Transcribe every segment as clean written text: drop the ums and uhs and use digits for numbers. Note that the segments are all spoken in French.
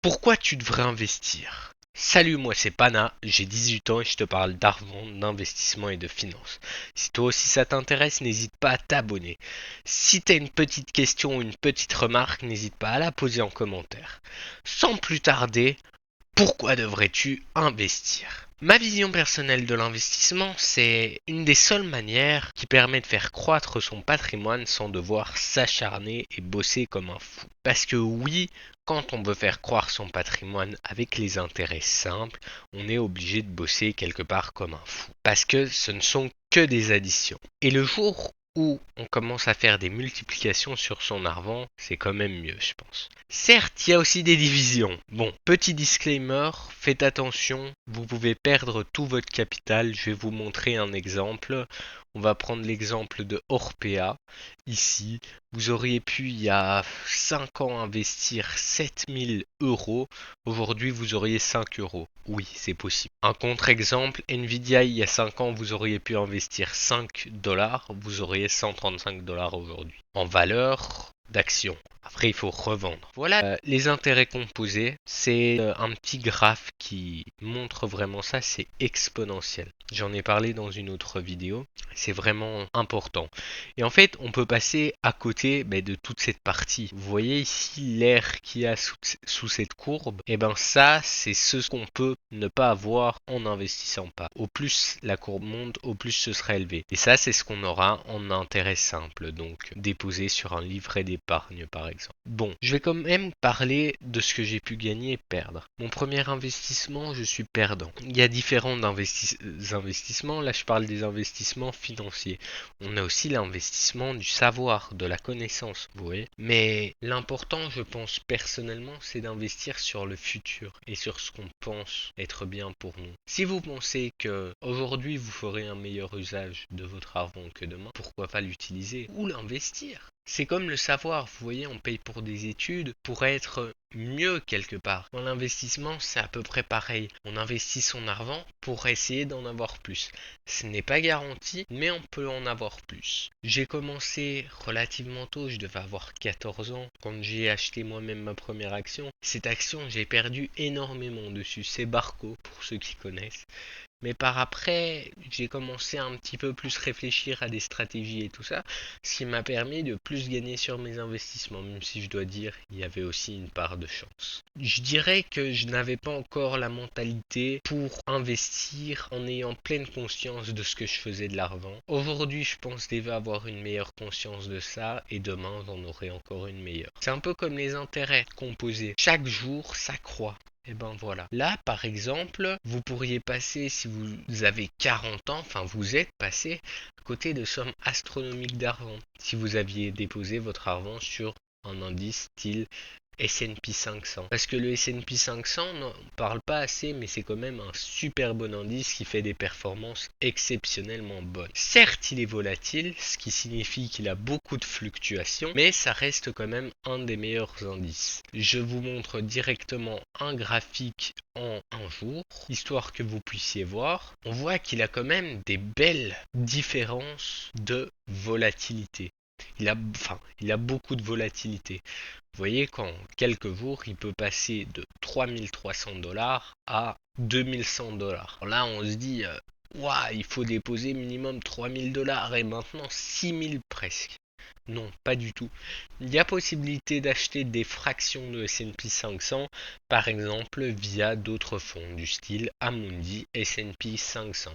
Pourquoi tu devrais investir? Salut, moi c'est Pana, j'ai 18 ans et je te parle d'argent, d'investissement et de finances. Si toi aussi ça t'intéresse, n'hésite pas à t'abonner. Si t'as une petite question ou une petite remarque, n'hésite pas à la poser en commentaire. Sans plus tarder, pourquoi devrais-tu investir? Ma vision personnelle de l'investissement, c'est une des seules manières qui permet de faire croître son patrimoine sans devoir s'acharner et bosser comme un fou. Parce que oui, quand on veut faire croître son patrimoine avec les intérêts simples, on est obligé de bosser quelque part comme un fou. Parce que ce ne sont que des additions. Et le jour où on commence à faire des multiplications sur son argent, c'est quand même mieux, je pense. Certes, il y a aussi des divisions. Bon, petit disclaimer, faites attention, vous pouvez perdre tout votre capital. Je vais vous montrer un exemple. On va prendre l'exemple de Orpea. Ici, vous auriez pu, il y a 5 ans, investir 7000 euros. Aujourd'hui, vous auriez 5 euros. Oui, c'est possible. Un contre-exemple, Nvidia, il y a 5 ans, vous auriez pu investir 5 dollars. Vous auriez 135 dollars aujourd'hui. En valeur d'action. Après, il faut revendre. Voilà, les intérêts composés, c'est un petit graphe qui montre vraiment ça, c'est exponentiel. J'en ai parlé dans une autre vidéo, c'est vraiment important. Et en fait, on peut passer à côté de toute cette partie. Vous voyez ici l'air qu'il y a sous cette courbe, et ben ça, c'est ce qu'on peut ne pas avoir en n'investissant pas. Au plus la courbe monte, au plus ce sera élevé. Et ça, c'est ce qu'on aura en intérêt simple, donc déposé sur un livret d'épargne par exemple. Bon, je vais quand même parler de ce que j'ai pu gagner et perdre. Mon premier investissement, je suis perdant. Il y a différents investissements. Là, je parle des investissements financiers. On a aussi l'investissement du savoir, de la connaissance, vous voyez. Mais l'important, je pense personnellement, c'est d'investir sur le futur et sur ce qu'on pense être bien pour nous. Si vous pensez que aujourd'hui vous ferez un meilleur usage de votre argent que demain, pourquoi pas l'utiliser ou l'investir? C'est comme le savoir, vous voyez, on paye pour des études pour être mieux quelque part. Dans l'investissement, c'est à peu près pareil. On investit son argent pour essayer d'en avoir plus. Ce n'est pas garanti, mais on peut en avoir plus. J'ai commencé relativement tôt, je devais avoir 14 ans, quand j'ai acheté moi-même ma première action. Cette action, j'ai perdu énormément dessus. C'est Barco, pour ceux qui connaissent. Mais par après, j'ai commencé à un petit peu plus réfléchir à des stratégies et tout ça, ce qui m'a permis de plus gagner sur mes investissements, même si je dois dire, il y avait aussi une part de chance. Je dirais que je n'avais pas encore la mentalité pour investir en ayant pleine conscience de ce que je faisais de l'argent. Aujourd'hui, je pense déjà avoir une meilleure conscience de ça, et demain, j'en aurai encore une meilleure. C'est un peu comme les intérêts composés. Chaque jour, ça croît. Et ben voilà. Là, par exemple, vous pourriez passer, si vous avez 40 ans, enfin vous êtes passé à côté de sommes astronomiques d'argent. Si vous aviez déposé votre argent sur un indice style S&P 500. Parce que le S&P 500, on n'en parle pas assez, mais c'est quand même un super bon indice qui fait des performances exceptionnellement bonnes. Certes, il est volatile, ce qui signifie qu'il a beaucoup de fluctuations, mais ça reste quand même un des meilleurs indices. Je vous montre directement un graphique en un jour, histoire que vous puissiez voir. On voit qu'il a quand même des belles différences de volatilité. Il a beaucoup de volatilité. Vous voyez qu'en quelques jours, il peut passer de 3300 dollars à 2100 dollars. Là, on se dit, waouh, il faut déposer minimum 3000 dollars et maintenant 6000 presque. Non, pas du tout. Il y a possibilité d'acheter des fractions de S&P 500, par exemple via d'autres fonds du style Amundi S&P 500.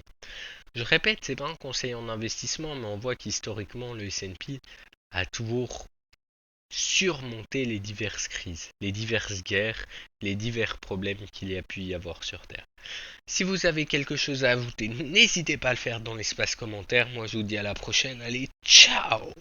Je répète, c'est pas un conseil en investissement, mais on voit qu'historiquement le S&P a toujours surmonté les diverses crises, les diverses guerres, les divers problèmes qu'il y a pu y avoir sur Terre. Si vous avez quelque chose à ajouter, n'hésitez pas à le faire dans l'espace commentaire. Moi, je vous dis à la prochaine. Allez, ciao!